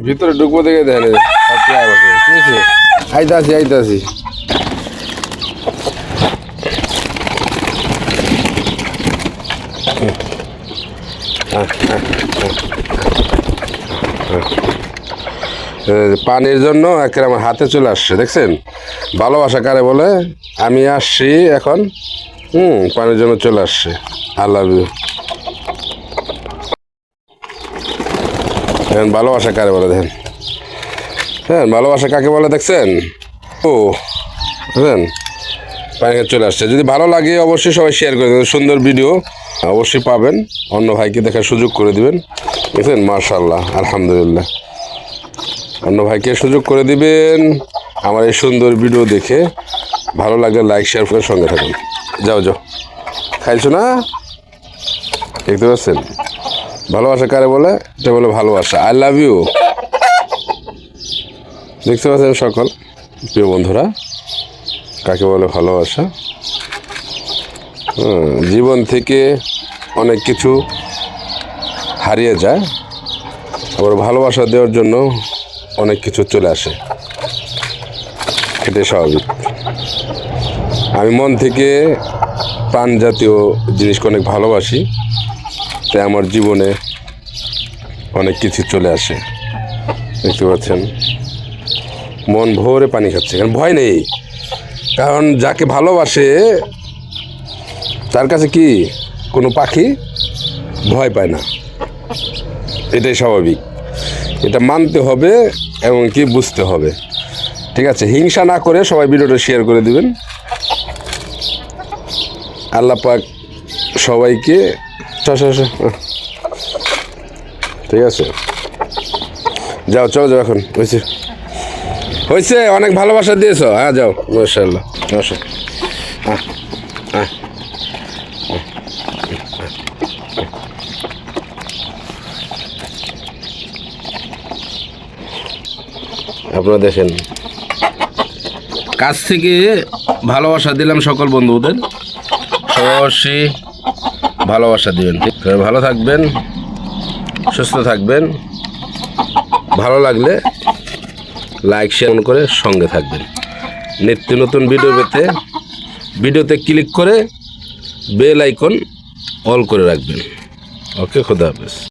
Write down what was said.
ভিতরে ঢুকবো দেখে দেখেন ঠিক আছে, আইতাছি আইতাছি। পানির জন্য একেবারে আমার হাতে চলে আসছে, দেখছেন? ভালোবাসা কারে বলে। আমি আসছি এখন, পানির জন্য চলে আসছে। I love you. দেখেন ভালোবাসা কারে বলে, দেখেন। হ্যাঁ, ভালোবাসা কাকে বলে দেখছেন? ও দেখেন পানি চলে আসছে। যদি ভালো লাগে অবশ্যই সবাই শেয়ার করে দেবেন। সুন্দর ভিডিও অবশ্যই পাবেন, অন্য ভাইকে দেখার সুযোগ করে দিবেন। দেখছেন, মাশাআল্লাহ, আলহামদুলিল্লাহ। অন্য ভাইকে সুযোগ করে দিবেন আমার এই সুন্দর ভিডিও দেখে। ভালো লাগলে লাইক শেয়ার করে সঙ্গে থাকুন। যাও যাও, খাইছো না? দেখতে পাচ্ছেন ভালোবাসা কারে বলে? এটা বলে ভালোবাসা। I love you. দেখতে পাচ্ছেন সকল প্রিয় বন্ধুরা, কাকে বলে ভালোবাসা। জীবন থেকে অনেক কিছু হারিয়ে যায়, আবার ভালোবাসা দেওয়ার জন্য অনেক কিছু চলে আসে, এটাই স্বাভাবিক। আমি মন থেকে প্রাণ জাতীয় জিনিসকে অনেক ভালোবাসি, তাই আমার জীবনে অনেক কিছু চলে আসে। দেখতে পাচ্ছেন মন ভরে পানি খাচ্ছে, কারণ ভয় নেই। কারণ যাকে ভালোবাসে তার কাছে কি কোনো পাখি ভয় পায় না, এটাই স্বাভাবিক। এটা মানতে হবে এবং কি বুঝতে হবে, ঠিক আছে? হিংসা না করে সবাই ভিডিওটা শেয়ার করে দিবেন। আল্লাহ পাক সবাইকে, ঠিক আছে? যাও, চলো যাও, এখন হয়েছে হয়েছে, অনেক ভালোবাসা দিয়েছ। হ্যাঁ যাও, মাশাআল্লাহ। আপনারা দেখেন, কাছ থেকে ভালোবাসা দিলাম সকল বন্ধুদের। অবশ্যই ভালোবাসা দিবেন, ঠিক? ভালো থাকবেন, সুস্থ থাকবেন। ভালো লাগলে লাইক শেয়ার করে সঙ্গে থাকবেন। নিত্য নতুন ভিডিও পেতে ভিডিওতে ক্লিক করে বেল আইকন অল করে রাখবেন। ওকে, খোদা হাফেজ।